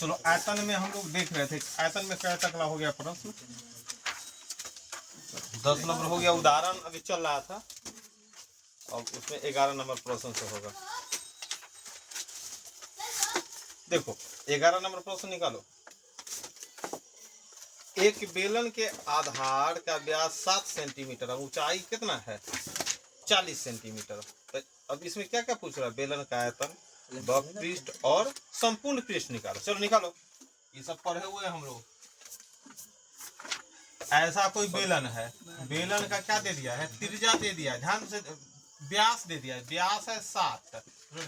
चलो आयतन में हम लोग देख रहे थे, आयतन में क्या तकला हो गया प्रश्न, 10 नंबर हो गया, उदाहरण अभी चल रहा था और उसमें 11 नंबर प्रश्न से होगा। देखो 11 नंबर प्रश्न निकालो। एक बेलन के आधार का व्यास 7 सेंटीमीटर और ऊंचाई कितना है 40 सेंटीमीटर। तो अब इसमें क्या क्या पूछ रहा है, बेलन का आयतन, वक्रपृष्ठ और संपूर्ण पृष्ठ निकालो। चलो निकालो, ये सब पढ़े हुए हम लोग। ऐसा कोई बेलन है, बेलन का क्या दे दिया है, त्रिज्या दे दिया है, ध्यान से, व्यास दे दिया है, व्यास है 7,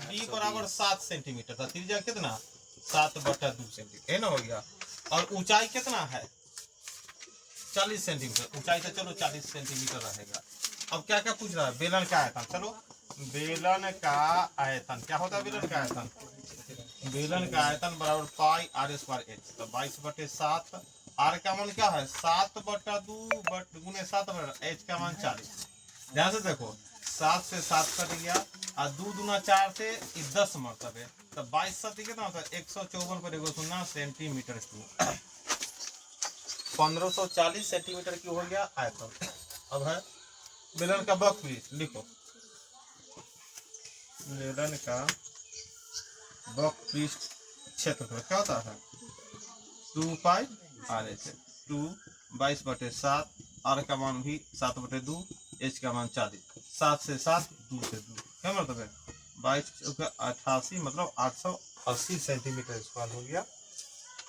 डी बराबर 7 सेंटीमीटर था, त्रिज्या कितना 7/2 सेंटीमीटर है ना, हो गया। और ऊंचाई कितना है 40 सेंटीमीटर, ऊंचाई तो चलो 40 सेंटीमीटर रहेगा। अब क्या क्या पूछ रहा है, बेलन का आयतन। चलो बेलन का आयतन क्या होता है, बेलन का आयतन, बेलन का आयतन बराबर पाई r स्क्वायर h, तो 22/7, r का मान क्या है 7/2 गुने 7, h का मान 40। ध्यान से देखो, 7 से 7 कट गया और 2 दूना 4 से 10 मरतबे, तो 22 7 कितना होता है 154 पर 0 सेंटीमीटर क्यूब, 1540 सेंटीमीटर की हो गया आयतन। अब है बेलन का वक्रपृष्ठ, लिखो बेलन का वक्रपृष्ठ क्षेत्रफल क्या होता है 2 पाई आर एच, 2 22/7, आर का मान भी 7/2, एच का मान 40, 7 से 7 2 से 2 क्या मतलब है 22 88, मतलब 880 सेंटीमीटर स्क्वायर हो गया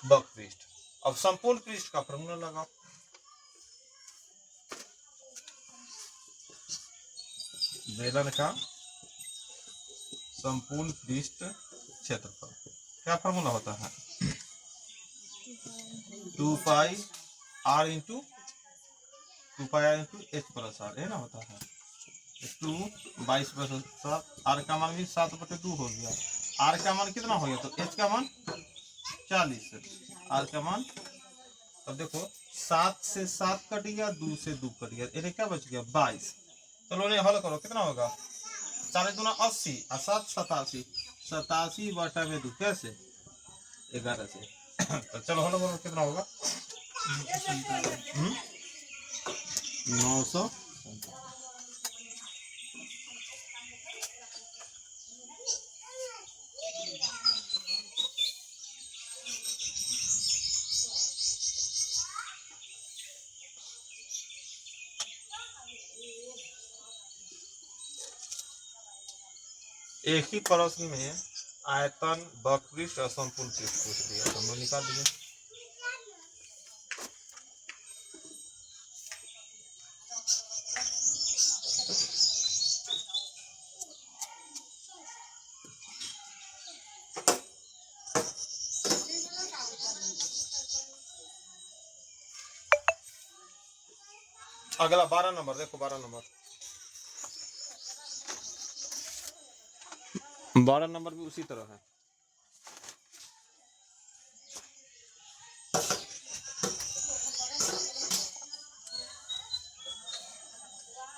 वक्रपृष्ठ। अब संपूर्ण पृष्ठ का फॉर्मूला लगाओ। बेलन का संपूर्ण पृष्ठ क्षेत्रफल क्या फॉर्मूला होता है 2 पाई r into h plus r है ना, होता है 2 22/7, r का मान भी 7/2 हो गया, r का मान कितना हो गया तो h का मान 40, r का मान, अब देखो 7 से 7 कट गया, 2 से 2 कट गया, इन्हें क्या बच गया 22। चलो ने हल करो, कितना होगा 4 दूना 80 और 7 87, 87/2 कैसे 11 से तो चलो हल करो, कितना होगा 900। एक ही प्रश्न में आयतन, वक्रपृष्ठ और संपूर्ण पृष्ठ पूछ दिया, तो हम लोग निकाल दिए। अगला 12 नंबर देखो, 12 नंबर भी उसी तरह है।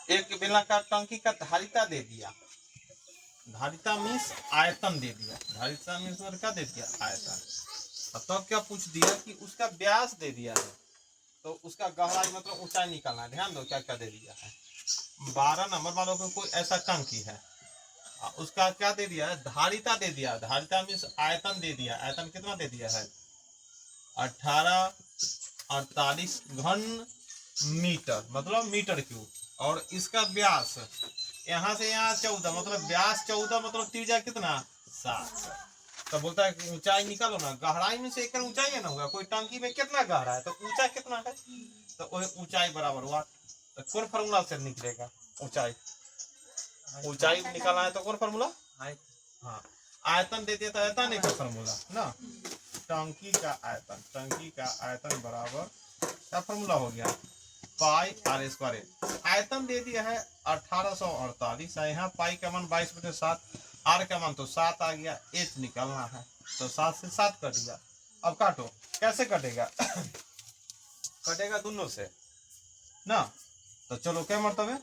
एक बेलनाकार टंकी का धारिता दे दिया, धारिता मीन्स आयतन दे दिया, धारिता मीन्स क्या दे दिया आयतन। अब तब क्या पूछ दिया कि उसका व्यास दे दिया है, तो उसका गहराई मतलब ऊंचाई निकालना है। ध्यान दो क्या क्या दे दिया है। 12 नंबर मान लो कि कोई ऐसा टंकी है, उसका क्या दे दिया है धारिता दे दिया, धारिता मीन्स आयतन दे दिया, आयतन कितना दे दिया है 1848 घन मीटर, मतलब मीटर क्यूब, और इसका व्यास यहाँ से यहाँ 14, मतलब व्यास 14, मतलब त्रिज्या कितना 7। तो बोलता है कि ऊंचाई निकालो ना, गहराई में से एक ऊंचाई है ना होगा, कोई टंकी में कितना गहरा है तो ऊंचाई कितना है, तो वही ऊंचाई बराबर वाट। तो कौन फार्मूला से निकलेगा ऊंचाई, ऊंचाई निकालना है तो कौन फार्मूला, हाँ आयतन दे दिया तो आयतन का फार्मूला ना, टंकी का आयतन, टंकी का आयतन बराबर क्या फार्मूला हो गया पाई r स्क्वायर। आयतन दे दिया है 1848, यहाँ पाई का मान 22/7, r का मान तो 7 आ गया, h निकालना है तो 7 से 7 कट गया। अब काटो, कैसे कटेगा कटेगा दोनों से ना, तो चलो क्या मतलब है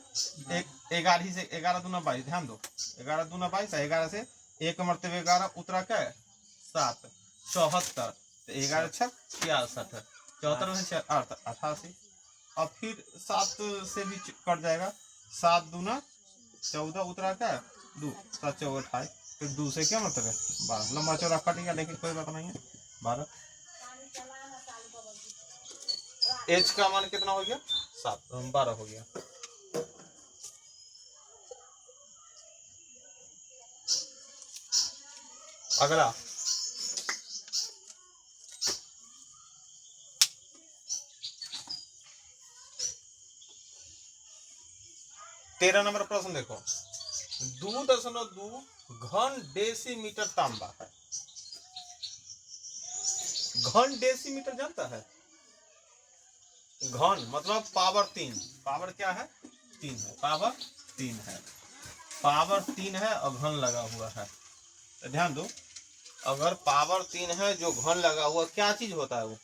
11 से 11 दूना 22, ध्यान दो 11 दूना 22, 11 से 1 मरतबे 11 उतरा क्या 7, 74, तो 11 छक 66, 74 में 88, अब फिर 7 से भी कट जाएगा, 7 दूना 14 उतरा क्या 2, 7 चौक 28, फिर 2 से क्या मतलब है 12, लंबा चौड़ा कट गया लेकिन कोई बात नहीं है 12। एच का मान कितना हो गया 7, 12 हो गया। अगला 13 नंबर प्रश्न देखो, 2.2 घन डेसीमीटर तांबा है। घन डेसीमीटर जानता है, घन मतलब पावर 3, पावर क्या है 3 है, पावर 3 है, पावर 3 है और घन लगा हुआ है। तो ध्यान दो, अगर पावर 3 है जो घन लगा हुआ क्या चीज होता है, वो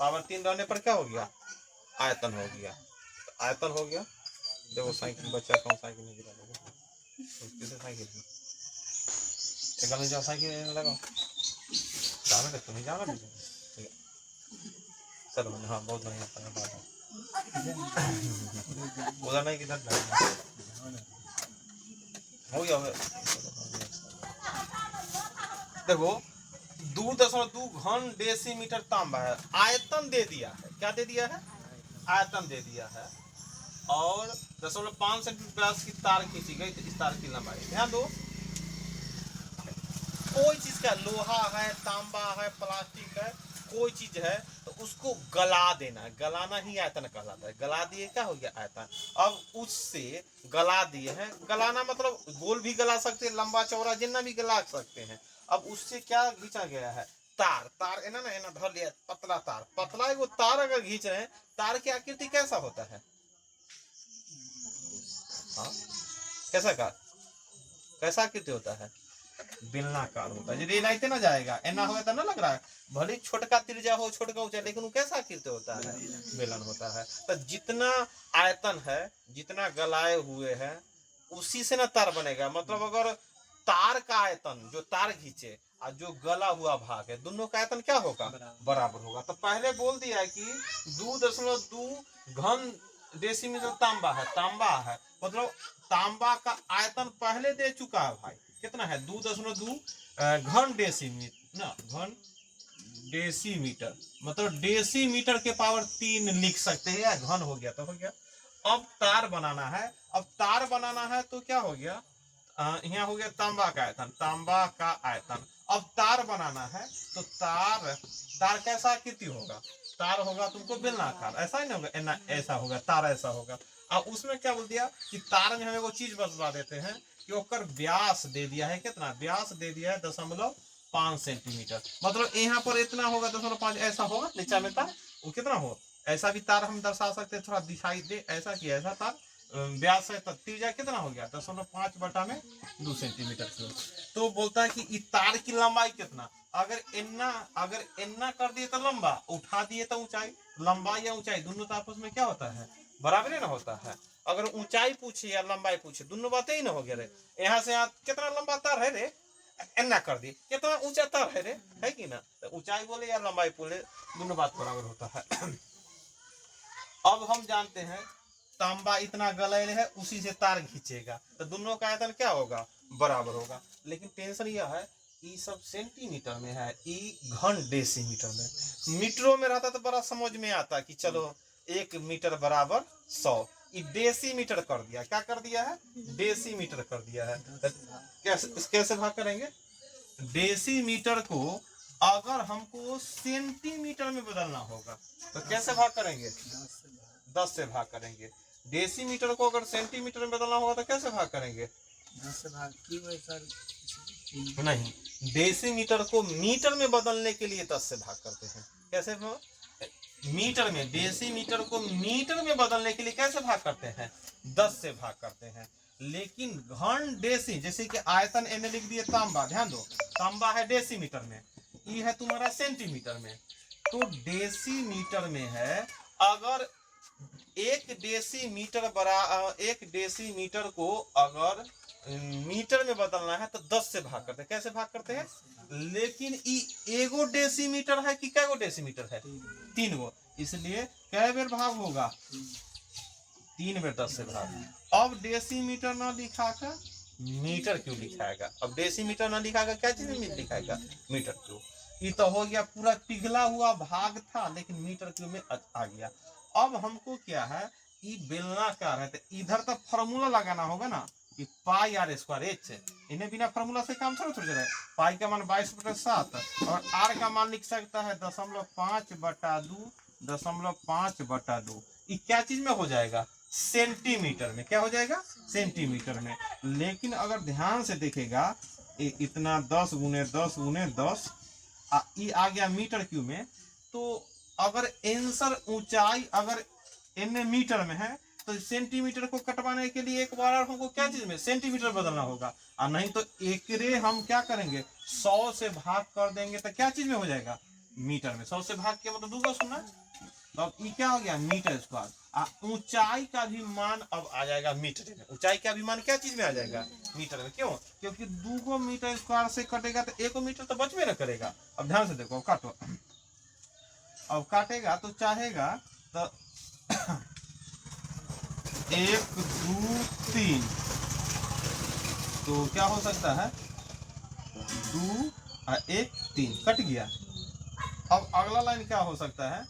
पावर 3 रहने पर क्या हो गया आयतन हो गया। तो आयतन हो गया। देखो साइकिल बच्चा कौन साइकिल नहीं गिरा देगा, किसे साइकिल एक गल जाओ साइकिल लगाओ जाना तुम ही जाना ठीक है चलो हाँ बहुत बढ़िया बात है उधर नहीं किधर हो गया। देखो 2.2 घन डेसीमीटर तांबा है, आयतन दे दिया है, क्या दे दिया है आयतन दे दिया है, और 0.5 सेंटीमीटर व्यास की तार खींची गई, तो इस तार की लंबाई ध्यान दो, कोई चीज का लोहा है तांबा है प्लास्टिक है कोई चीज है तो उसको गला देना, गलाना ही आयतन कहलाता है, गला दिए क्या हो गया आयतन। अब उससे गला दिए हैं, गलाना मतलब गोल भी गला सकते हैं लंबा चौड़ा जितना भी गला सकते हैं। अब उससे क्या खींचा गया है तार, तार है ना धर लिया पतला तार, पतला एगो तार अगर खींच रहे हैं, तार की आकृति कैसा होता है हाँ कैसा का कैसा आकृति होता है बेलनाकार होता है। यदि एनाइते ना जाएगा एना होगा तो ना लग रहा है, भले छोटका तिरजा हो छोटका ऊंचा लेकिन वो कैसा आकृति होता है बेलन होता है। तो जितना आयतन है जितना गलाए हुए है उसी से ना तार बनेगा, मतलब अगर तार का आयतन जो तार खींचे और जो गला हुआ भाग है दोनों का आयतन क्या होगा बराबर होगा। तो पहले बोल दिया कि 2.2 घन डेसीमीटर तांबा है, तांबा है मतलब तांबा का आयतन पहले दे चुका है भाई, कितना है 2.2 घन डेसीमीटर ना, घन डेसीमीटर मतलब डेसीमीटर के पावर 3 लिख सकते हैं, या घन हो गया तो हो गया। अब तार बनाना है, अब तार बनाना है तो क्या हो गया यहाँ हो गया तांबा का आयतन, तांबा का आयतन। अब तार बनाना है तो तार तार कैसा आकृति होगा, तार होगा तुमको बेलनाकार, ऐसा ही नहीं होगा ऐसा होगा तार ऐसा होगा। अब उसमें क्या बोल दिया कि तार में हम एगो चीज बतला देते हैं कि ओकर व्यास दे दिया है, कितना व्यास दे दिया है 0.5 सेंटीमीटर, मतलब यहाँ पर इतना होगा 0.5 ऐसा होगा नीचा में तार वो कितना हो, ऐसा भी तार हम दर्शा सकते हैं थोड़ा दिखाई दे ऐसा कि ऐसा तार व्यास है तो त्रिज्या कितना हो गया 0.5/2 सेंटीमीटर की। तो बोलता है कि इस तार की लंबाई कितना, अगर इतना कर दिए तो लंबा, उठा दिए तो ऊंचाई, लंबाई या ऊंचाई दोनों तो आपस में क्या होता है बराबर ही ना होता है। अगर ऊंचाई पूछे या लंबाई पूछे दोनों बातें ही ना हो गया रे, यहाँ से यहाँ कितना लंबा तार है रे एना कर दी कितना ऊंचा तार है रे, है कि ना, तो ऊंचाई बोले या लंबाई बोले दोनों बात बराबर होता है। अब हम जानते हैं तांबा इतना गलैल है उसी से तार खींचेगा तो दोनों का आयतन क्या होगा बराबर होगा। लेकिन टेंशन यह है ये सब सेंटीमीटर में है, ये घन डेसीमीटर में, मीटरों में रहता तो बड़ा समझ में आता कि चलो 1 मीटर बराबर 100, ये डेसीमीटर कर दिया, क्या कर दिया है डेसीमीटर कर दिया है। कैसे भाग करेंगे डेसीमीटर को, अगर हमको सेंटीमीटर में बदलना होगा तो कैसे भाग करेंगे 10 से भाग करेंगे, डेसीमीटर को अगर सेंटीमीटर में बदलना होगा तो कैसे भाग करेंगे 10 से भाग की वही सर नहीं, डेसीमीटर को मीटर में बदलने के लिए 10 से भाग करते हैं, कैसे मीटर में, डेसीमीटर को मीटर में बदलने के लिए कैसे भाग करते हैं 10 से भाग करते हैं। लेकिन घन डेसी जैसे कि आयतन एने लिख दिए तांबा, ध्यान दो तांबा है डेसीमीटर में, ये है तुम्हारा सेंटीमीटर में, तो डेसीमीटर में है अगर 1 डेसीमीटर को अगर मीटर में बदलना है तो 10 से भाग करते हैं। कैसे भाग करते हैं? लेकिन एगो डेसीमीटर है कि कैगो डेसीमीटर है? 3 गो, इसलिए कै बेर भाग होगा? 3 बेर 10 से भाग। अब डेसीमीटर ना लिखाकर मीटर क्यों लिखाएगा? अब डेसीमीटर ना लिखाकर क्या चीज में लिखाएगा? मीटर क्यों। ये तो हो गया पूरा पिघला हुआ भाग था, लेकिन मीटर क्यों में आ गया। अब हमको क्या है, ये बेलनाकार है तो इधर तो फॉर्मूला लगाना होगा ना कि पाई आर स्क्वायर एच। इन्हें बिना फॉर्मूला से काम थोड़ा चल रहा है। पाई का मान 22/7 और आर का मान लिख सकता है 0.5/2, 0.5/2। ये क्या चीज में हो जाएगा? सेंटीमीटर में। क्या हो जाएगा? सेंटीमीटर में। लेकिन अगर ध्यान से देखेगा, इतना 10 गुने 10 गुने 10 ये आ गया मीटर क्यूब में। तो अगर आंसर ऊंचाई अगर एन मीटर में है तो सेंटीमीटर को कटवाने के लिए एक बार हमको क्या चीज में? सेंटीमीटर बदलना होगा। और नहीं तो एकरे हम क्या करेंगे, 100 से भाग कर देंगे तो क्या चीज में हो जाएगा? मीटर में। 100 से भाग के मतलब 2 सुनना, तो अब ये क्या हो गया? Meter square. ऊंचाई का भी मान अब आ जाएगा मीटर में। ऊंचाई का भी मान क्या चीज में आ जाएगा? मीटर में। क्यों? क्योंकि 2 मीटर स्क्वायर से कटेगा तो 1 मीटर तो बचबे ना करेगा। अब ध्यान से देखो, काटो। अब काटेगा तो चाहेगा तो 1 2 3, तो क्या हो सकता है? 2 और 1 3 कट गया। अब अगला लाइन क्या हो सकता है?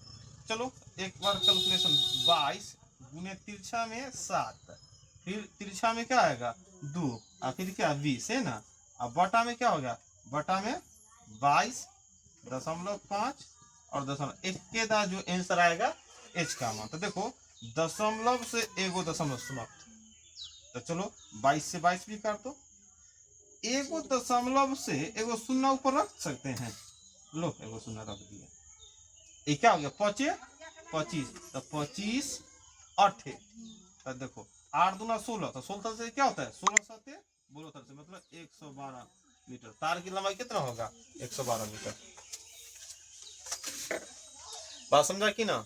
चलो एक बार कैलकुलेशन। 22 गुने तिरछा में 7, फिर तिरछा में क्या आएगा? 2, और फिर क्या? 20 है ना। अब बटा में क्या होगा? बटा में 22.5 और 1 के दार जो आंसर आएगा एच का मान। तो देखो दशमलव से एगो दशमलव समाप्त। तो चलो 22 से 22 भी कर दो। एगो दशमलव से एगो शून्य ऊपर रख सकते हैं। लो एगो शून्य रख दिया। ये क्या हो गया? 25। तो 25 8। तो देखो 8 दूना 16, तो 16 से क्या होता है? 16 7 बोलो से मतलब 112 मीटर। तार की लंबाई कितना होगा? 112 मीटर। बात समझा कि ना?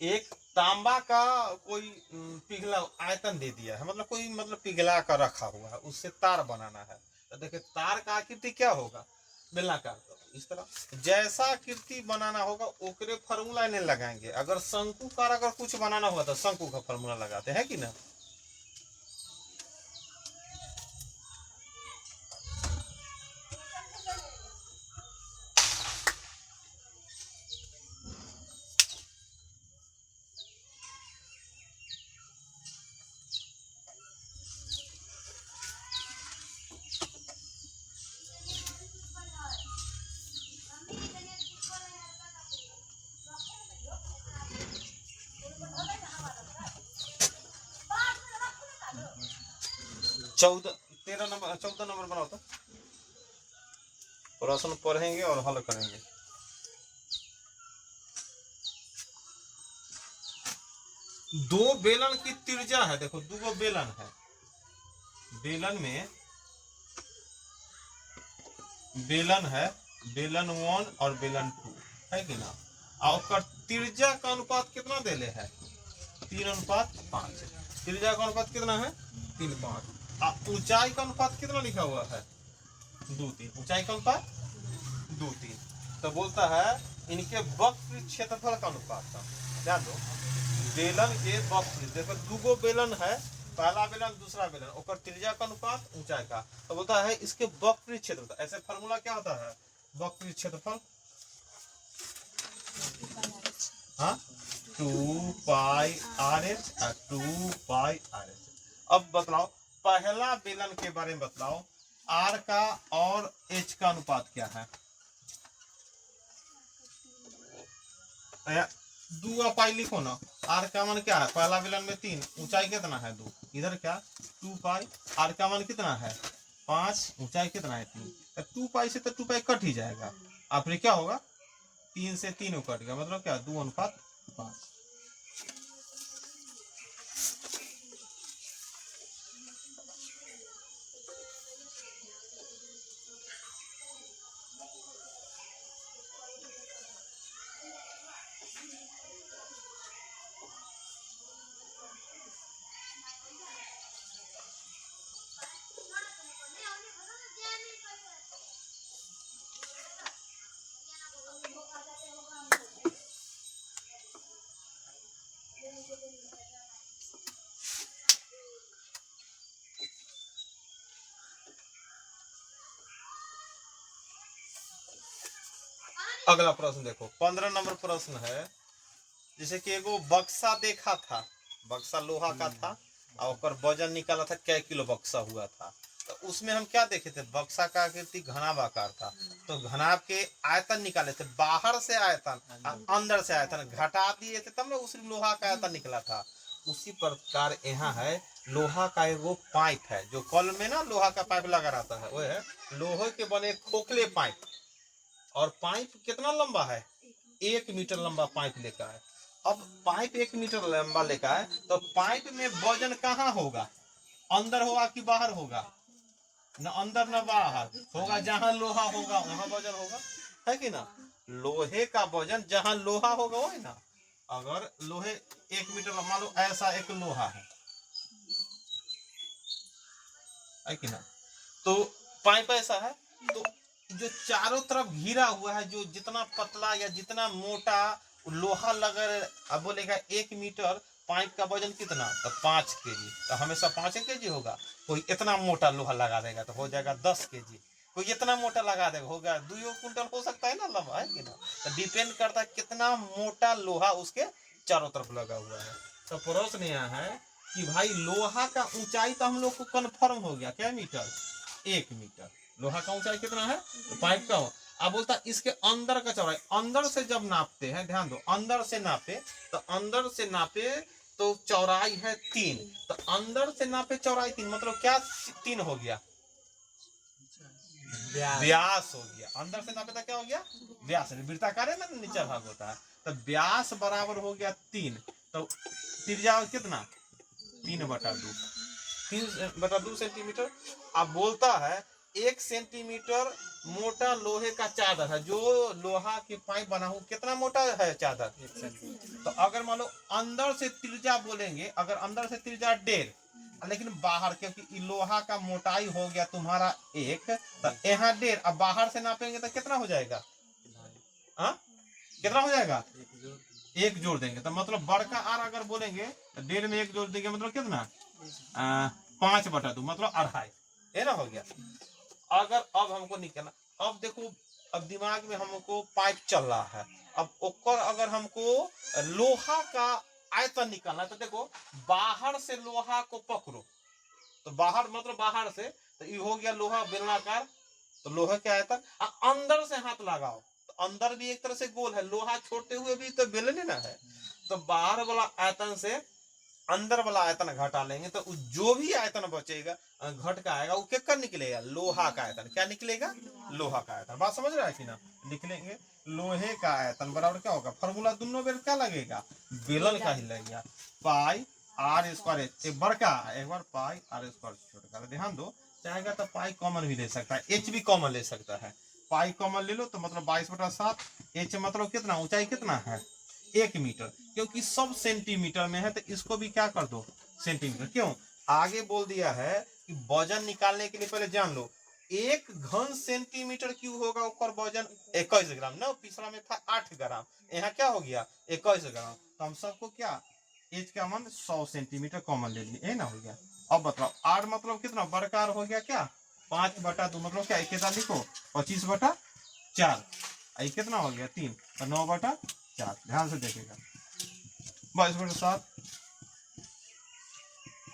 एक तांबा का कोई पिघला आयतन दे दिया है, मतलब कोई मतलब पिघला कर रखा हुआ है, उससे तार बनाना है। तो देखिए तार का आकृति क्या होगा? बेलनाकार। इस तरह जैसा आकृति बनाना होगा ओकरे फार्मूला नहीं लगाएंगे। अगर शंकुकार अगर कुछ बनाना हुआ तो शंकु का फार्मूला लगाते हैं कि ना। चौदह 14 नंबर बनाओ तो प्रश्न पढ़ेंगे और हल करेंगे। दो बेलन की त्रिज्या है। देखो 2 बेलन है। बेलन है, बेलन 1 और बेलन 2 है कि ना। और त्रिज्या का अनुपात कितना देले है? 3:5। त्रिज्या का अनुपात कितना है? 3:5। ऊंचाई का अनुपात कितना लिखा हुआ है? 2:3। ऊंचाई का अनुपात 2:3। तो बोलता है इनके वक्र क्षेत्रफल का अनुपात का। ध्यान दो, बेलन के वक्र, देखो 2 बेलन है, पहला बेलन दूसरा बेलन, और त्रिज्या का अनुपात ऊंचाई का। तो बोलता है इसके वक्र क्षेत्रफल। ऐसे फार्मूला क्या होता है? वक्र क्षेत्रफल, हाँ 2πRh 2πRh। अब बतलाओ पहला बेलन के बारे में बतलाओ, आर का और एच का अनुपात क्या है? 2 पाई लिखो ना। आर का मान क्या है? पहला बेलन में 3, ऊंचाई कितना है? 2। इधर क्या? 2 पाई। आर का मान कितना है? 5, ऊंचाई कितना है? 3। 2 पाई से तो 2 पाई कट ही जाएगा। अब फिर क्या होगा? 3 से 3 कट गया, मतलब क्या? 2:5। अगला प्रश्न देखो, 15 नंबर प्रश्न है। जैसे कि एगो बक्सा देखा था, बक्सा लोहा का था और ओकर वजन निकाला था, कै किलो बक्सा हुआ था। तो उसमें हम क्या देखे थे, बक्सा का आकृति घनाभ आकार था, तो घनाभ के आयतन निकाले थे, बाहर से आयतन अंदर से आयतन घटा दिए थे, तब ना उस लोहा का आयतन निकला था। उसी प्रकार यहाँ है, लोहा का एगो पाइप है, जो कल में ना लोहा का पाइप लगा रहता है, वो है लोहे के बने खोखले पाइप। और पाइप कितना लंबा है, 1 मीटर लंबा पाइप लेकर है। अब पाइप 1 मीटर लंबा लेकर है, तो पाइप में वजन कहाँ होगा, अंदर होगा कि बाहर होगा, न अंदर न बाहर होगा, जहां लोहा होगा वहां वजन होगा, है कि ना। लोहे का वजन जहां लोहा होगा वही ना। अगर लोहे 1 मीटर, मान लो ऐसा एक लोहा है कि ना, तो पाइप ऐसा है, तो जो चारों तरफ घिरा हुआ है, जो जितना पतला या जितना मोटा लोहा लगा, अब बोलेगा 1 मीटर पाइप का वजन कितना, तो 5 केजी, तो हमेशा 5 केजी होगा। कोई इतना मोटा लोहा लगा देगा तो हो जाएगा 10 केजी, कोई इतना मोटा लगा देगा होगा 2 क्विंटल हो सकता है ना लंबा, है कि ना। तो डिपेंड करता है कितना मोटा लोहा उसके चारों तरफ लगा हुआ है। तो प्रश्न यहाँ है कि भाई लोहा का ऊंचाई तो हम लोग को कन्फर्म हो गया, क्या मीटर, 1 मीटर। लोहा का ऊंचाई कितना है, तो पाइप का। अब बोलता इसके अंदर का चौड़ाई, अंदर से जब नापते हैं, ध्यान दो, अंदर से नापे, तो अंदर से नापे तो चौड़ाई है 3, तो अंदर से नापे चौड़ाई 3, मतलब क्या 3 हो गया, व्यास हो गया। अंदर से नापे तो क्या हो गया, व्यास। वृत्ताकार है ना, नीचे भाग होता है, तो व्यास बराबर हो गया 3, तो त्रिज्या कितना, 3/2, 3/2 सेंटीमीटर। अब बोलता है 1 सेंटीमीटर मोटा लोहे का चादर है, जो लोहा के पाइप बना हुआ कितना मोटा है चादर, 1 सेंटीमीटर। तो अगर मान लो अंदर से त्रिज्या बोलेंगे, अगर अंदर से त्रिज्या 1.5, लेकिन बाहर, क्योंकि लोहा का मोटाई हो गया तुम्हारा 1, तो यहाँ 1.5, अब बाहर से नापेंगे तो कितना हो जाएगा, हाँ कितना हो जाएगा, 1 जोड़ देंगे, तो मतलब बड़का आर अगर बोलेंगे तो 1.5 में 1 जोड़ देंगे, मतलब कितना 5/2, मतलब 2.5, ये ना हो गया। अगर अब हमको निकलना, अब देखो, अब दिमाग में हमको पाइप चल रहा है, अब ओकर अगर हमको लोहा का आयतन निकालना, तो देखो बाहर से लोहा को पकड़ो, तो बाहर मतलब बाहर से, तो ये हो गया लोहा बेलनाकार, तो लोहे के आयतन, अंदर से हाथ लगाओ, तो अंदर भी एक तरह से गोल है, लोहा छोड़ते हुए भी तो बेलने ना है, तो बाहर वाला आयतन से अंदर वाला आयतन घटा लेंगे, तो जो भी आयतन बचेगा घट का आएगा, वो क्या निकलेगा, लोहा का आयतन, क्या निकलेगा, लोहा का आयतन। बात समझ रहा है कि ना, निकलेंगे लोहे का आयतन बराबर क्या होगा, फॉर्मूला दोनों बेर क्या लगेगा, बेलन का ही लगेगा, पाई आर स्क्वायर, एक बड़का एक बार पाई आर स्क्वायर छोटा, ध्यान दो, चाहेगा तो पाई कॉमन भी ले सकता है, एच भी कॉमन ले सकता है, पाई कॉमन ले लो तो मतलब 22/7, एच मतलब कितना, ऊंचाई कितना है 1 मीटर, क्योंकि सब सेंटीमीटर में है, तो इसको भी क्या कर दो सेंटीमीटर, क्यों, आगे बोल दिया है कि वजन निकालने के लिए पहले जान लो, 1 घन सेंटीमीटर क्यूब होगा, ऊपर वजन 21 ग्राम ना, पिछला में था 8 ग्राम, यहाँ क्या हो गया 21 ग्राम, तो हम सबको क्या एच का मान 100 सेंटीमीटर कॉमन ले लिए, ये ना हो गया। अब बताओ आर मतलब कितना, बड़का हो गया क्या 5/2, मतलब क्या एक लिखो 25/4, कितना हो गया 3, तो 9/4, ध्यान से देखेगा, 22/7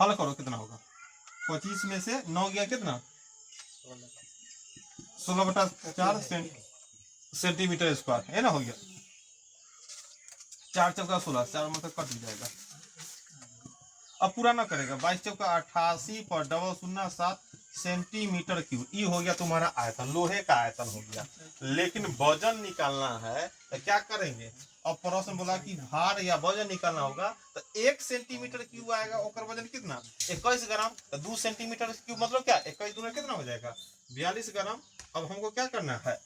हल करो कितना होगा, 25 में से 9 गया कितना 16/4 सेंटीमीटर स्क्वायर, है ना, हो गया 4 चौका 16, 4 मतलब कट जाएगा, अब पूरा ना करेगा, 22 चौका 88/007 सेंटीमीटर क्यूब, ये हो गया तुम्हारा आयतन, लोहे का आयतन हो गया। लेकिन वजन निकालना है तो क्या करेंगे, अब प्रश्न बोला कि भार या वजन निकालना होगा, तो 1 सेंटीमीटर क्यूब आएगा, ओकर वजन कितना 21 ग्राम, तो 2 सेंटीमीटर क्यूब मतलब क्या 21 दूना कितना हो जाएगा 42 ग्राम। अब हमको क्या करना है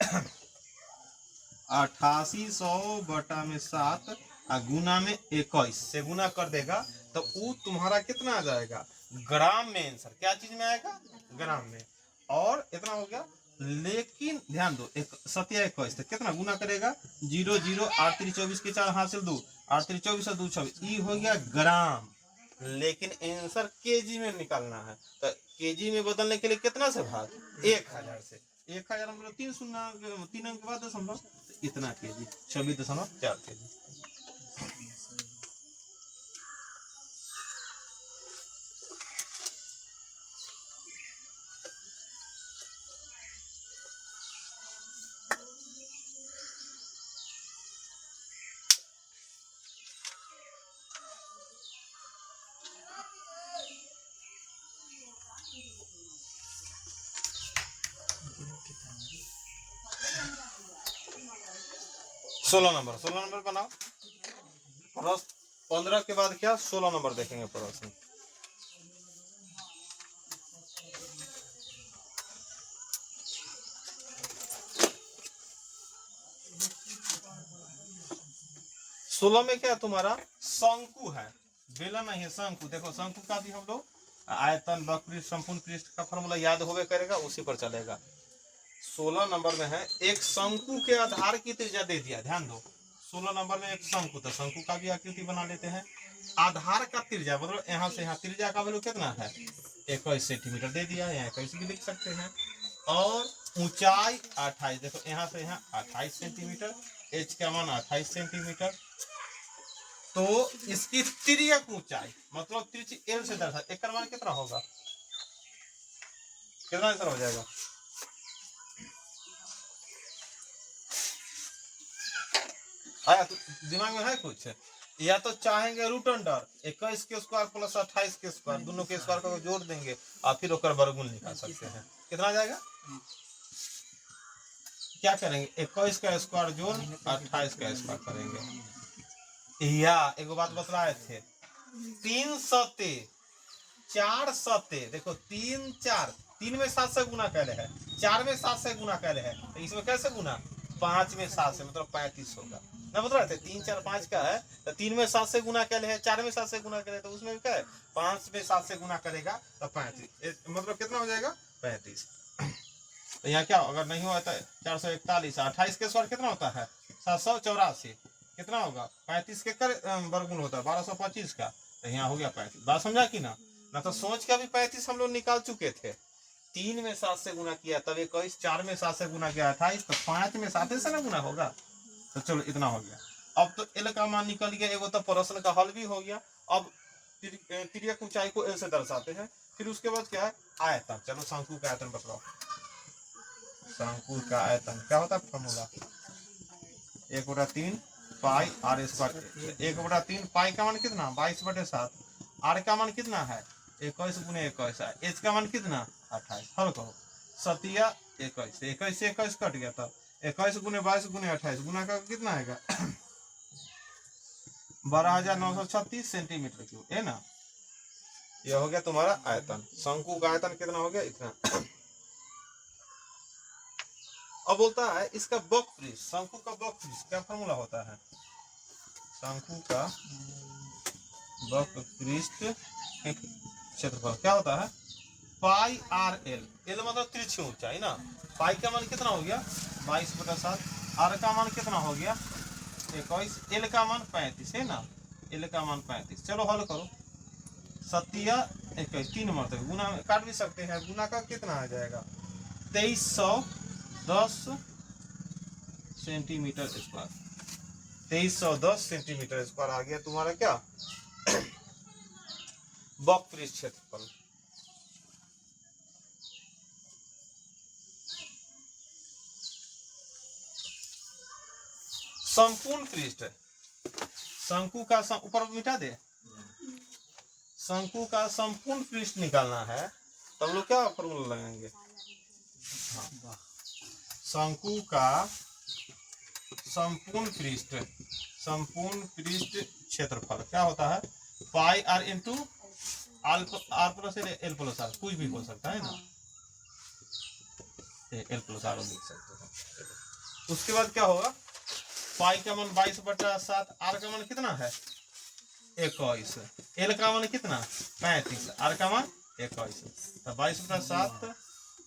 8800/7 गुना में 21 से गुना कर देगा, तो वो तुम्हारा कितना आ जाएगा ग्राम में, आंसर क्या चीज में आएगा, ग्राम में, और इतना हो गया। लेकिन ध्यान दो, 7 21 तो कितना गुना करेगा 0 0 8 3 24 के 4 हासिल 2 8 3 24 और 2 26, ये हो गया ग्राम। लेकिन आंसर केजी में निकालना है, तो केजी में बदलने के लिए कितना से भाग 1000 से, 1000 मतलब 3 अंक के बाद दशमलव, इतना केजी, 26.4 केजी। सोलह नंबर बनाओ प्रश्न। 15 के बाद क्या 16 नंबर देखेंगे प्रश्न। सोलह में क्या तुम्हारा शंकु है, बेलन नहीं है, शंकु। देखो शंकु का भी हम लोग आयतन वक्र संपूर्ण पृष्ठ का फॉर्मूला याद होवे करेगा, उसी पर चलेगा। 16 नंबर में है एक शंकु के आधार की त्रिज्या दे दिया, ध्यान दो। 16 नंबर में एक शंकु, तो शंकु का भी आकृति बना लेते हैं। आधार का त्रिज्या मतलब यहाँ से यहाँ त्रिज्या का वैल्यू कितना है 21 सेंटीमीटर दे दिया, यहाँ 21 भी लिख सकते हैं। और ऊंचाई 28, देखो यहाँ से यहाँ 28 सेंटीमीटर, एच का मान 28 सेंटीमीटर। तो इसकी तिर्यक ऊंचाई मतलब त्रिज्या एल से दर्शा, एक मान कितना होगा, कितना आंसर हो जाएगा। आया तो दिमाग में है कुछ, या तो चाहेंगे रूट अंडर 21 के स्क्वायर प्लस 28 के स्क्वायर, दोनों के स्क्वायर को जोड़ देंगे और फिर ओकर वर्गमूल निकाल सकते हैं। कितना आ जाएगा, क्या करेंगे 21 का स्क्वायर जोड़ 28 का स्क्वायर करेंगे। या एक बात बतलाए थे 3 सते 4 सते, देखो 3 4, 3 में 7 से गुना कर रहे हैं, 4 में 7 से गुना कर रहे हैं, तो इसमें कैसे गुना 5 में 7 से, मतलब 35 होगा ना। बता रहे थे 3 4 5 का है, तो 3 में 7 से गुना कर रहे हैं, 4 में 7 से गुना करे, तो उसमें क्या है 5 में 7 से गुना करेगा तो 35, मतलब कितना हो जाएगा 35। तो यहाँ क्या अगर नहीं हुआ तो 441, 28 के स्क्वायर कितना होता है 784, कितना होगा 35 के कर वर्गमूल होता है 1225 का, तो यहाँ हो गया 35। बात समझा कि ना तो सोच के अभी 35 हम लोग निकाल चुके थे। 3 में 7 से गुना किया तब 21, 4 में 7 से गुना किया 28, तो 5 में 7 से ना गुना होगा। तो चलो इतना हो गया। अब तो एल का मान निकल गया, एगो तो प्रश्न का हल भी हो गया। अब तिर्यक ऊंचाई को एल से दर्शाते हैं। फिर उसके बाद क्या है आयतन। चलो शंकु का आयतन बताओ। शंकु का आयतन क्या होता है फॉर्मूला 1/3 पाई आर स्क्वायर। 1/3 पाई का मान कितना 22/7, आर का मान कितना है 21 × 21, एच का मान कितना 28। हल करो 7 21 से 21 कट गया, तब 21 × 22 × 28 गुना का कितना आएगा 12,936 सेंटीमीटर क्यूब है ना। यह हो गया तुम्हारा आयतन। शंकु का आयतन कितना हो गया इतना। अब बोलता है इसका वक्र, शंकु का वक्र क्या फॉर्मूला होता है। शंकु का वक्र क्षेत्रफल क्या होता है पाई आर एल। एल मतलब तिरछी ऊंचाई ना। पाई का मान कितना हो गया 22/7, आर का मान कितना हो गया 21, एल का मान 35 है ना। एल का मान 35। चलो हल करो 7 21 3 मरतबे गुना काट भी सकते हैं। गुना का कितना आ जाएगा 2310 सेंटीमीटर स्क्वायर। 2310 सेंटीमीटर स्क्वायर आ गया तुम्हारा क्या वक्र क्षेत्रफल। संपूर्ण पृष्ठ, शंकु का ऊपर मिटा दे। शंकु का संपूर्ण पृष्ठ निकालना है तब लोग क्या फॉर्मूला लगाएंगे। हाँ। शंकु का संपूर्ण पृष्ठ क्षेत्रफल क्या होता है pi R into R plus L plus R, कुछ भी हो सकता है ना, एल प्लस आर लिख सकते हैं। उसके बाद क्या होगा पाई का मान 22/7, आर का मान कितना है 21, एल का मान कितना 35, आर का मान 21, तो 22/7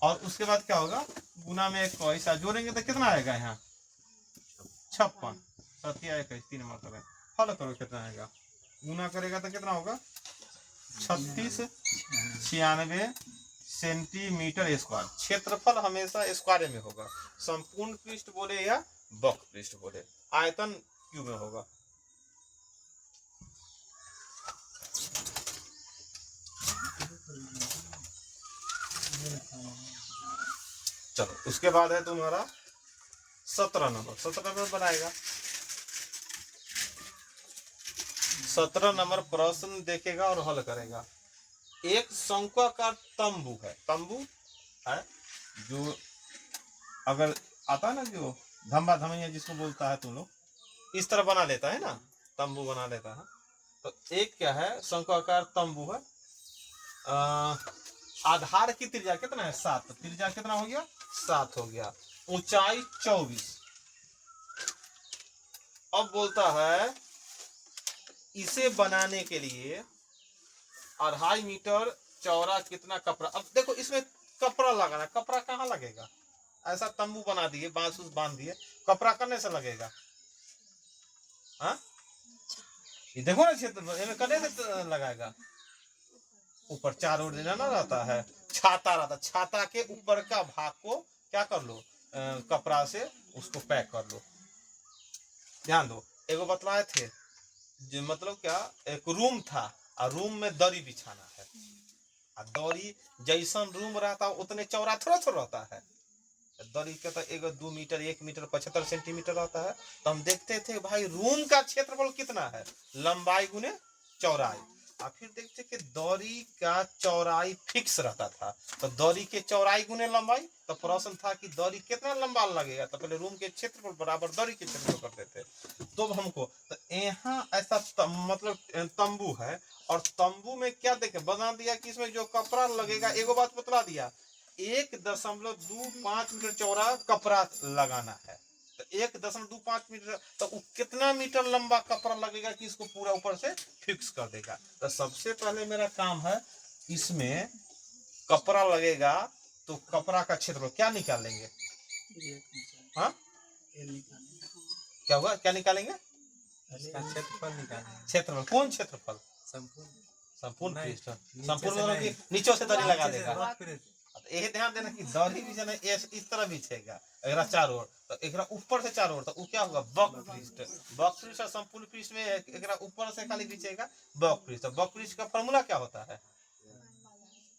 और उसके बाद क्या होगा गुना में 21 जोड़ेंगे तो कितना आएगा यहाँ 56। 7 21 3 मतलब हल करो कितना आएगा। गुना करेगा तो कितना होगा 3696 सेंटीमीटर स्क्वायर। क्षेत्रफल हमेशा स्क्वायर में होगा। संपूर्ण पृष्ठ बोले या वक्रपृष्ठ बोले। आयतन क्यू में होगा। चलो उसके बाद है तुम्हारा 17 नंबर। 17 नंबर बनाएगा। 17 नंबर प्रश्न देखेगा और हल करेगा। एक शंक्वाकार तंबू है, तंबू है जो अगर आता है ना, जो धम्बा धमैया जिसको बोलता है तुम लोग, इस तरह बना लेता है ना, तंबू बना लेता है। तो एक क्या है, शंक्वाकार तंबू है। आधार की त्रिज्या कितना है, 7। त्रिज्या कितना हो गया, 7 हो गया। ऊंचाई 24। अब बोलता है इसे बनाने के लिए 2.5 मीटर चौड़ा कितना कपड़ा। अब देखो इसमें कपड़ा लगाना, कपड़ा कहाँ लगेगा, ऐसा तंबू बना दिए, बांस उस बांध दिए, कपड़ा करने से लगेगा। हाँ ये देखो ना, क्षेत्र करने से लगाएगा। ऊपर चार ओर देना ना रहता है, छाता रहता, छाता के ऊपर का भाग को क्या कर लो, कपड़ा से उसको पैक कर लो। ध्यान दो, एगो बतलाए थे जो मतलब क्या, एक रूम था और रूम में दरी बिछाना है, और दरी जैसन रूम रहता उतने चौड़ा थोड़ा थोड़ा रहता है। दरी का तो एगो 2 मीटर 1 मीटर 75 सेंटीमीटर रहता है। तो हम देखते थे भाई रूम का क्षेत्रफल कितना है, लंबाई गुने चौड़ाई। और फिर देखते कि दरी का चौड़ाई फिक्स रहता था, तो दरी के चौड़ाई गुने लंबाई। तो प्रश्न था कि दरी कितना लंबा लगेगा, तो पहले रूम के क्षेत्रफल बराबर दरी के क्षेत्रफल करते थे। तो हमको तो यहाँ ऐसा मतलब तंबू है, और तंबू में क्या देखे बना दिया कि इसमें जो कपड़ा लगेगा, एगो बात बतला दिया, 1.25 मीटर चौड़ा कपड़ा लगाना है। तो 1.25 मीटर, तो कितना मीटर लंबा कपड़ा लगेगा कि इसको पूरा ऊपर से फिक्स कर देगा। तो सबसे पहले मेरा काम है, इसमें कपड़ा लगेगा तो कपड़ा का क्षेत्रफल क्या निकालेंगे। हाँ क्या हुआ, क्या निकालेंगे, क्षेत्रफल निकालेंगे। क्षेत्रफल, कौन क्षेत्रफल, संपूर्ण संपूर्ण नहीं, पृष्ठ, नीचे संपूर्ण से मतलब नहीं। कि नीचे से दरी लगा नीचे से देगा। वक्रपृष्ठ। तो यही ध्यान देना कि दरी भी जो है इस तरह बिछेगा, एकरा चारों ओर, तो एकरा ऊपर से चारों ओर, तो वो क्या होगा, वक्रपृष्ठ। वक्रपृष्ठ और संपूर्ण पृष्ठ में एकरा ऊपर से खाली बिछेगा वक्रपृष्ठ। तो वक्रपृष्ठ का फॉर्मूला क्या होता है,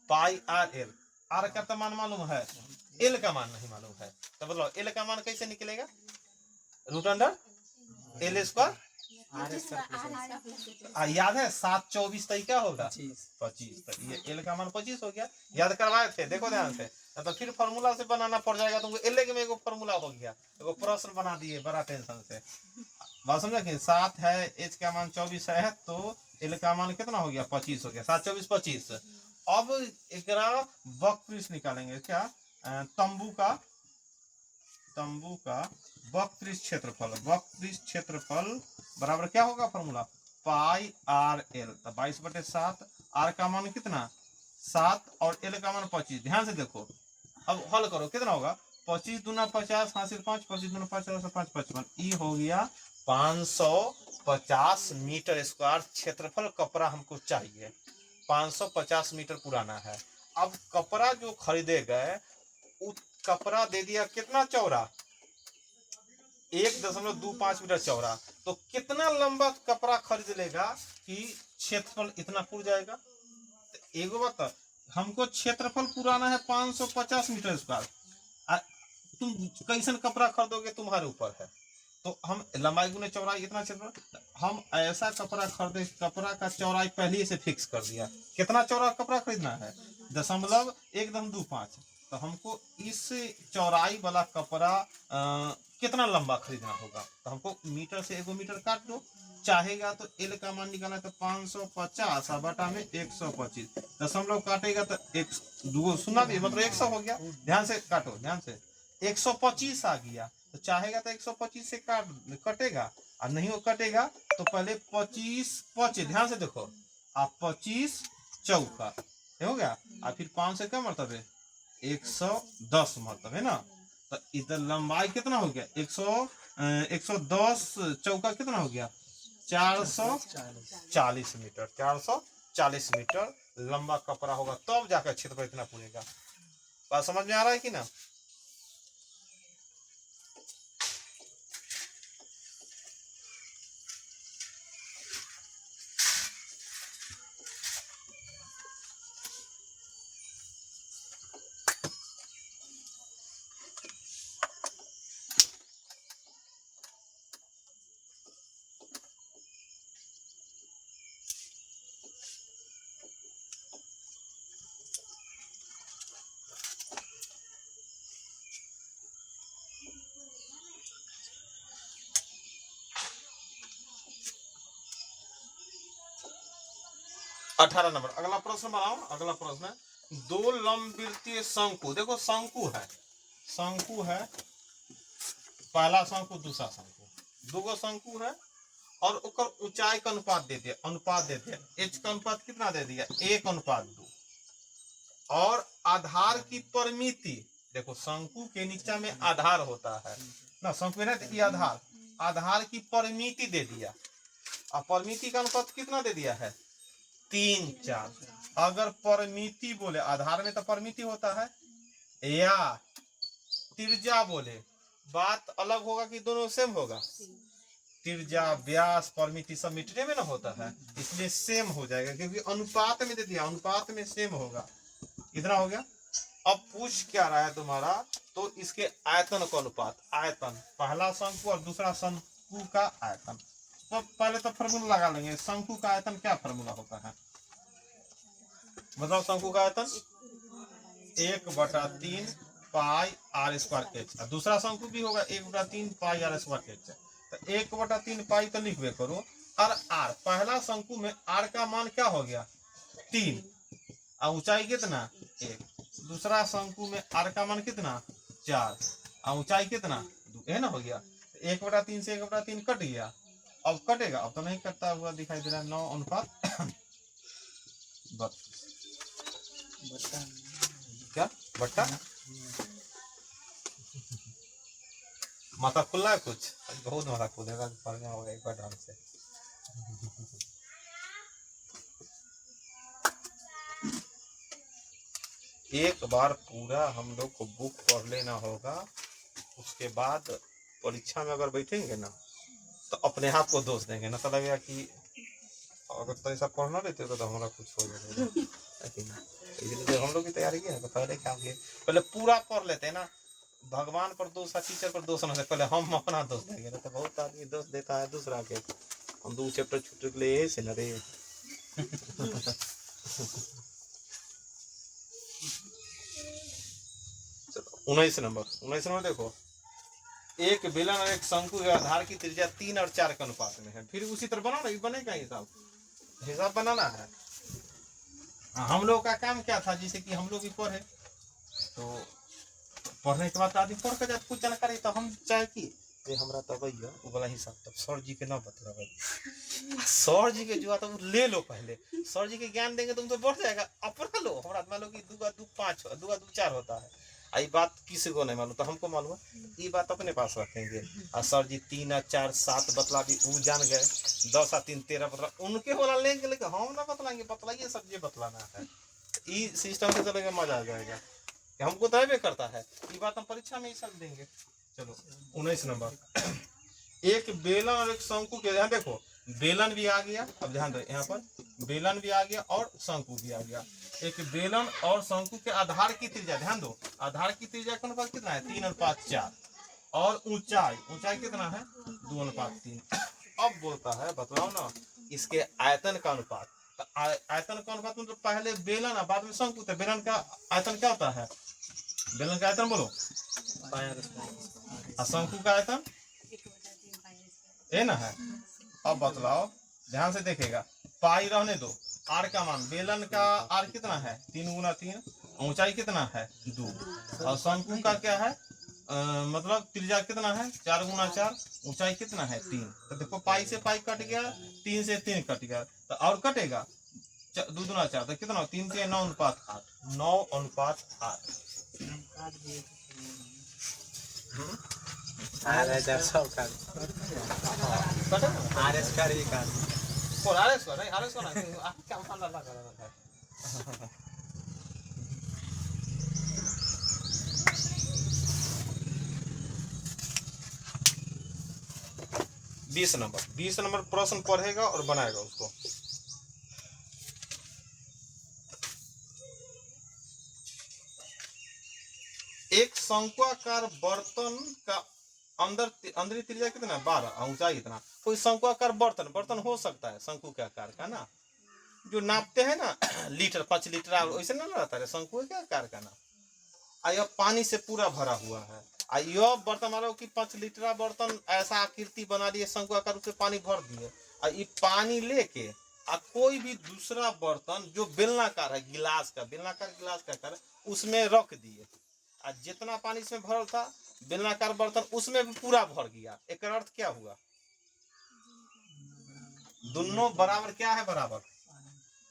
पाई आर एल। आर का तो मान मालूम है, एल का मान नहीं मालूम है। तो बताओ एल का मान कैसे निकलेगा, रूट अंडर एल स्क्वायर। याद है 7 24 तक क्या होगा, 25। तो ये एल का मान 25 हो गया। याद करवाए थे, देखो ध्यान से, तो फिर फॉर्मूला से बनाना पड़ जाएगा तुमको। एल के में एगो फॉर्मूला हो गया, एगो प्रश्न बना दिए बड़ा टेंशन से। बात समझा कि 7 है, एच का मान 24 है, तो एल का मान कितना हो गया, 25 हो गया। 7 24 25। अब एकरा वक्रपृष्ठ निकालेंगे, क्या तंबू का वक्रपृष्ठ क्षेत्रफल। वक्रपृष्ठ क्षेत्रफल बराबर क्या होगा फॉर्मूला, पाई आर एल। तो 22/7। आर का मान कितना, 7, और एल का मान 25। ध्यान से देखो, अब हल करो कितना होगा, 25 दूना 50 हासिल 5, 25 दूना 50 5 55, ई हो गया 550 मीटर स्क्वायर क्षेत्रफल कपड़ा हमको चाहिए। 550 मीटर पुराना है। अब कपड़ा जो खरीदे गए, कपड़ा दे दिया कितना चौड़ा, 1.25 मीटर चौड़ा। तो कितना लंबा कपड़ा खरीद लेगा कि क्षेत्रफल इतना पुर जाएगा। तो एगो बात, हमको क्षेत्रफल पुराना है 550 मीटर स्क्वायर। तुम कैसन कपड़ा खरीदोगे तुम्हारे ऊपर है। तो हम लंबाई गुने चौड़ाई इतना क्षेत्रफल, हम ऐसा कपड़ा खरीदे, कपड़ा का चौड़ाई पहले से फिक्स कर दिया, कितना चौड़ा कपड़ा खरीदना है, 0.25। तो हमको इस चौड़ाई वाला कपड़ा कितना लंबा खरीदना होगा। तो हमको मीटर से एगो मीटर काट दो, चाहेगा तो एल का मान निकालना, तो 550 बटा में 125, दशमलव काटेगा तो एक दो सुना भी मतलब 100 हो गया। ध्यान से काटो, ध्यान से, 125 आ गया। तो चाहेगा तो 125 से कटेगा, और नहीं वो कटेगा तो पहले 25 25, ध्यान से देखो, आप 25 चौका हो गया, और फिर 5 से क्या मतलब है, 110 मतलब है ना। तो इधर लंबाई कितना हो गया, 110 चौका कितना हो गया, 440 मीटर। 440 मीटर लंबा कपड़ा होगा, तब जाकर क्षेत्रफल इतना पूरेगा। बात समझ में आ रहा है कि ना। 18 नंबर अगला प्रश्न बनाओ। अगला प्रश्न है दो लंबवृत्तीय शंकु, देखो शंकु है, पहला शंकु दूसरा शंकु, दो शंकु है और ओकर ऊंचाई का अनुपात दे दिया एच का अनुपात कितना दे दिया 1:2 और आधार की परिमिति, देखो शंकु के नीचे में आधार होता है ना, शंकु है ना, ये आधार की परिमिति दे दिया और परिमिति का अनुपात कितना दे दिया है 3:4। अगर परिमिति बोले आधार में तो परिमिति होता है या त्रिज्या बोले बात अलग होगा कि दोनों सेम होगा, त्रिज्या व्यास परिमिति सब मीटरे में ना होता है, इसलिए सेम हो जाएगा क्योंकि अनुपात में दे दिया, अनुपात में सेम होगा। इतना हो गया। अब पूछ क्या रहा है तुम्हारा, तो इसके आयतन का अनुपात, आयतन पहला शंकु और दूसरा शंकु का आयतन। तो पहले तो फॉर्मूला लगा लेंगे, शंकु का आयतन क्या फॉर्मूला होता है बताओ। शंकु का आयतन 1/3 पाई आर स्क्वायर एच, दूसरा शंकु भी होगा 1/3 पाई आर स्क्वायर एच। तो 1/3 पाई तो लिखवे करो और आर, पहला शंकु में आर का मान क्या हो गया 3 और ऊंचाई कितना 1, दूसरा शंकु में आर का मान कितना 4 और ऊंचाई कितना 2, है ना, हो गया। 1/3 से 1/3 कट गया, अब कटेगा, अब तो नहीं कटता हुआ दिखाई दे रहा है 9:32 क्या बट्टा माथा खुला है कुछ, बहुत माथा खुलेगा, पढ़ना होगा एक बार ढंग से। एक बार पूरा हम लोग को बुक पढ़ लेना होगा, उसके बाद परीक्षा में अगर बैठेंगे ना तो अपने आप को दोष देंगे ना, तो लगेगा कि अगर तो ऐसा पढ़ना रहते हो तो हमारा कुछ हो जाएगा। इसलिए हम लोग की तैयारी की है तो पहले क्या किए, पहले पूरा पढ़ लेते हैं ना, भगवान पर दोष है टीचर पर दोष नहीं, पहले हम अपना दोष देंगे ना, तो बहुत आदमी दोष देता है दूसरा के, हम 2 चैप्टर छूट के लिए से न रे। चलो 19 नंबर देखो, एक बेलन और एक शंकु के आधार की त्रिज्या 3 और 4 के अनुपात में है। फिर उसी तरह बनाना, बनेगा हिसाब बनाना है। हम लोग का काम क्या था, जैसे कि हम लोग भी पढ़े तो पढ़ने के बाद आदमी पढ़ कर जाए कुछ जानकारी, तो हम चाहे कि हमरा तो भैया वो वाला हिसाब तब सर जी के ना बतला, सर जी के जो तो ले लो, पहले सर जी के ज्ञान देंगे तुम तो बढ़ जाएगा, अपना लो। हमारा मान लो कि 2 5 2 4 होता है, ये बात किसी को नहीं मालूम, तो हमको मालूम है, ये बात अपने पास रखेंगे। और सर जी 3 और 4 7 बतला भी वो जान गए, 10 और 3 13 बतला उनके वाला लेंगे, लेकिन हम ना बतलाएंगे, बतलाइए सर जी बतलाना है, ये सिस्टम से चलेगा, मजा आ जाएगा। हमको तो भी करता है, ये बात हम परीक्षा में ही सब देंगे। चलो 19 नंबर, एक बेलन और एक शंकु के, ध्यान देखो बेलन भी आ गया, अब ध्यान दो यहाँ पर बेलन भी आ गया और शंकु भी आ गया। एक बेलन और शंकु के आधार की त्रिज्या, ध्यान दो आधार की त्रिज्या का अनुपात कितना है 3:4 और ऊंचाई कितना है 2:3। अब बोलता है बताओ ना इसके आयतन का अनुपात, तो आयतन का अनुपात मतलब पहले बेलन बाद में शंकु, तो बेलन का आयतन क्या होता है, बेलन का आयतन बोलो, शंकु का आयतन है ना है। अब बतलाओ ध्यान से देखेगा, पाई रहने दो, आर का मान, बेलन का आर कितना है 3×3, ऊंचाई कितना है 2 और शंकु का क्या है मतलब त्रिज्या कितना है 4×4, ऊंचाई कितना है 3। तो देखो पाई से पाई कट गया, 3 से 3 कट गया, तो और कटेगा 2×4, तो कितना 3 के 9:8 9:8। RS क्या मानना लगा रहा है। 20 नंबर प्रश्न पढ़ेगा और बनाएगा उसको। एक शंक्वाकार बर्तन का अंदरी त्रिज्या कितना 12 ऊंचाई इतना, कोई शंक्वाकार बर्तन हो सकता है शंकु के आकार का ना, जो नापते हैं ना लीटर 5 लीटर वैसे ना रहता है शंकु के आकार का ना। यह पानी से पूरा भरा हुआ है, यह बर्तन मान लो कि 5 लीटर बर्तन ऐसा आकृति बना दिए शंकु आकार से पानी भर दिए, और ये पानी लेके कोई भी दूसरा बर्तन जो बेलनाकार है, गिलास का बेलनाकार गिलास का कर उसमें रख दिए, और जितना पानी इसमें भरल था बेलनाकार बर्तन उसमें भी पूरा भर गया। एक अर्थ क्या हुआ? दोनों बराबर क्या है? बराबर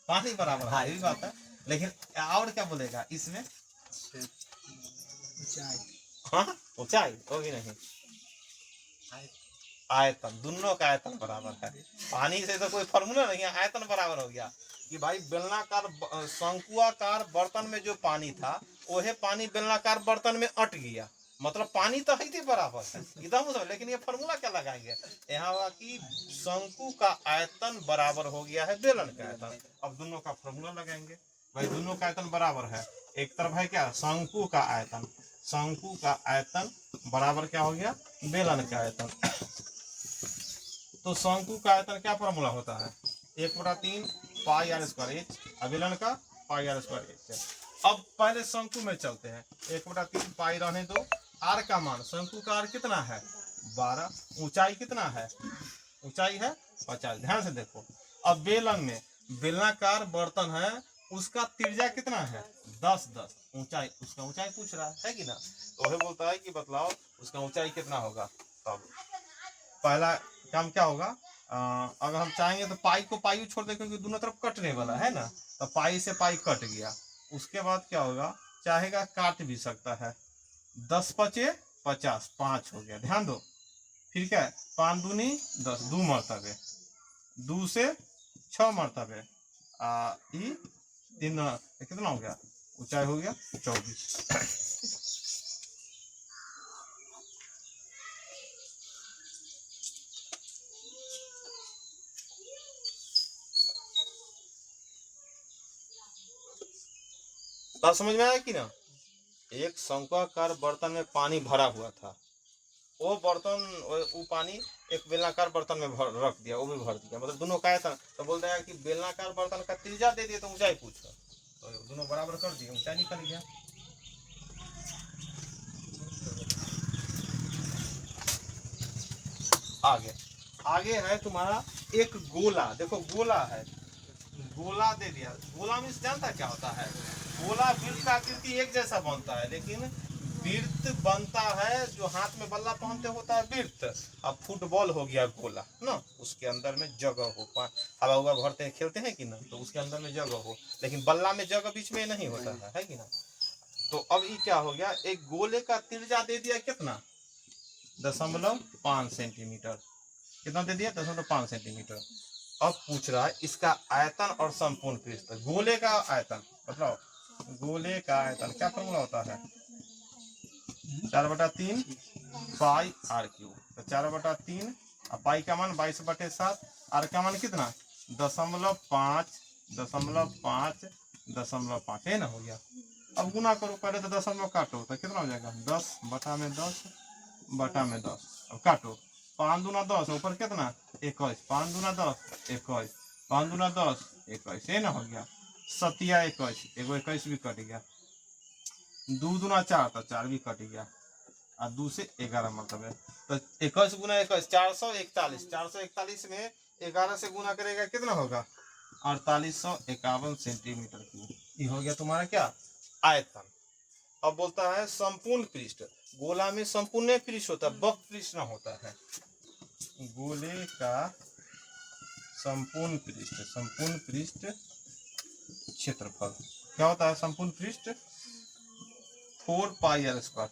पानी बराबर है, ये भी बात है। लेकिन और क्या बोलेगा इसमें? हाँ, ऊंचाई वो भी नहीं, आयतन। दोनों का आयतन बराबर है। पानी से तो कोई फॉर्मूला नहीं है, आयतन बराबर हो गया कि भाई बेलनाकार शंकुआकार बर्तन में जो पानी था वह पानी बेलनाकार बर्तन में अट गया, मतलब पानी तो है थी बराबर है एकदम। लेकिन ये फॉर्मूला क्या लगाएंगे यहाँ हुआ कि शंकु का आयतन बराबर हो गया है बेलन का आयतन। अब दोनों का फॉर्मूला लगाएंगे, भाई दोनों का आयतन बराबर है। एक तरफ है क्या? शंकु का आयतन, शंकु का आयतन बराबर क्या हो गया? बेलन का आयतन। तो शंकु का आयतन क्या फॉर्मूला होता है? 1/3 पाई आर स्क्वायर एच, बेलन का पाई आर स्क्वायर एच। अब पहले शंकु में चलते हैं। 1/3 पाई रहने दो। आर का मान, शंकु का आर कितना है? 12। ऊंचाई कितना है? ऊंचाई है 50। ध्यान से देखो, अब बेलन में बेलनाकार बर्तन है, उसका त्रिज्या कितना है? 10-10। ऊंचाई, उसका ऊंचाई पूछ रहा है कि ना, तो वह बोलता है कि बतलाओ उसका ऊंचाई कितना होगा। तब पहला काम क्या होगा? अगर हम चाहेंगे तो पाई को पाई छोड़ दें, क्योंकि दोनों तरफ कटने वाला है ना, तो पाई से पाई कट गया। उसके बाद क्या होगा? चाहेगा काट भी सकता है। 10×5 = 50, 5 हो गया। ध्यान दो, फिर क्या है? 5 दूनी 10, 2 मरतबे, 2 से 6 मरतबे, 3 कितना हो गया? ऊंचाई हो गया 24। बात समझ में आया कि ना? एक शंक्वाकार बर्तन में पानी भरा हुआ था, वो बर्तन वो पानी एक बेलनाकार बर्तन में रख दिया, वो भी भर दिया, मतलब दोनों का आयतन। तो बोलता है कि बेलनाकार बर्तन का त्रिज्या दे दिए तो ऊंचाई पूछो, तो दोनों बराबर कर दिए, ऊंचाई निकल गया। आगे आगे है तुम्हारा एक गोला। देखो गोला है, गोला दे दिया। गोला में जानता क्या होता है? गोला वृत्त का आकृति एक जैसा बनता है, लेकिन वृत्त बनता है जो हाथ में बल्ला पहनते होता है वृत्त। अब फुटबॉल हो गया गोला ना, उसके अंदर में जगह हो, हवा हुआ भरते हैं खेलते हैं कि ना, तो उसके अंदर में जगह हो, लेकिन बल्ला में जगह बीच में नहीं होता है कि ना। तो अब ये क्या हो गया? एक गोले का त्रिज्या दे दिया कितना? 0.5 सेंटीमीटर। कितना दे दिया? 0.5 सेंटीमीटर। अब पूछ रहा है इसका आयतन और संपूर्ण पृष्ठ। गोले का आयतन मतलब गोले का आयतन क्या फॉर्मूला होता है? 4/3 पाई आर क्यूब। तो 4/3 पाई का मान 22/7, आर का मान कितना? 0.5 है ना, हो गया। अब गुना करो, पहले तो दशमलव काटो तो कितना हो जाएगा? 10/10/10। अब काटो, 5 दूना 10, ऊपर कितना? 21, 5 दूना 10, 21, 5 दूना 10, 21, ये ना हो गया। 7×21, एगो 21 भी कट गया। 2 दूना 4, तो 4 भी कट गया, और 2 से 11 मरतबे। तो 21 × 21 441। 441 में 11 से गुना करेगा कितना होगा? 4851 सेंटीमीटर क्यूब। ये हो गया तुम्हारा क्या? आयतन। अब बोलता है संपूर्ण पृष्ठ। गोला में संपूर्ण पृष्ठ होता है, वक्र पृष्ठ ना होता है। गोले का संपूर्ण पृष्ठ क्षेत्रफल क्या होता है? संपूर्ण पृष्ठ 4 पाई आर स्क्वायर,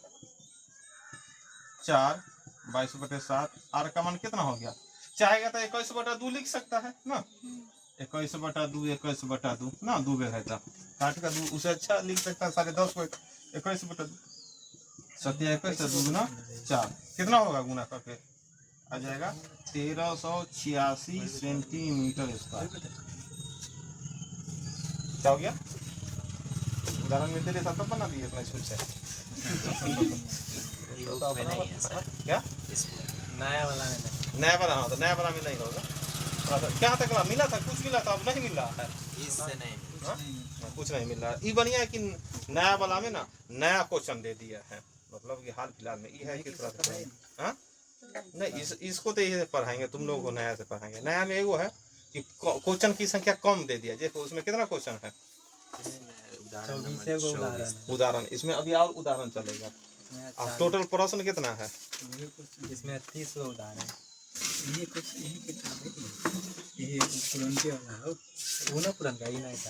4 22/7। आर का मान कितना हो गया? चाहेगा तो 21/2 लिख सकता है ना, 21/2, 21/2 ना, 2 बेर है था काट का 2, उसे अच्छा लिख सकता है 10.5 को 21/2। 7×21 2 गुना 4, कितना होगा गुना करके? आ जाएगा 1386 सेंटीमीटर स्क्वायर। क्या हो गया? उदाहरण में तेरे साथ बना दिए इतना स्कूल से। क्या नया वाला में नहीं, नया वाला? हाँ, तो नया वाला में नहीं होगा। क्या तक मिला था? कुछ मिला था, अब नहीं मिल रहा है। इससे नहीं, कुछ नहीं मिल रहा है। ये बढ़िया है कि नया वाला में ना नया क्वेश्चन दे दिया है, मतलब कि हाल फिलहाल में ये है कि नहीं, इसको तो ये पढ़ाएंगे, तुम लोगों को नया से पढ़ाएंगे। नया में एगो है कि क्वेश्चन की संख्या कम दे दिया। देखो उसमें कितना क्वेश्चन है, उदाहरण नंबर 24 उदाहरण 24। है। उदाहरण, इसमें अभी और उदाहरण चलेगा। अब टोटल प्रश्न कितना है, इसमें 30 उदाहरण है। ये कुछ यही किताब है, ये पुरान के वाला हो। वो ना पुरान का ही नहीं था।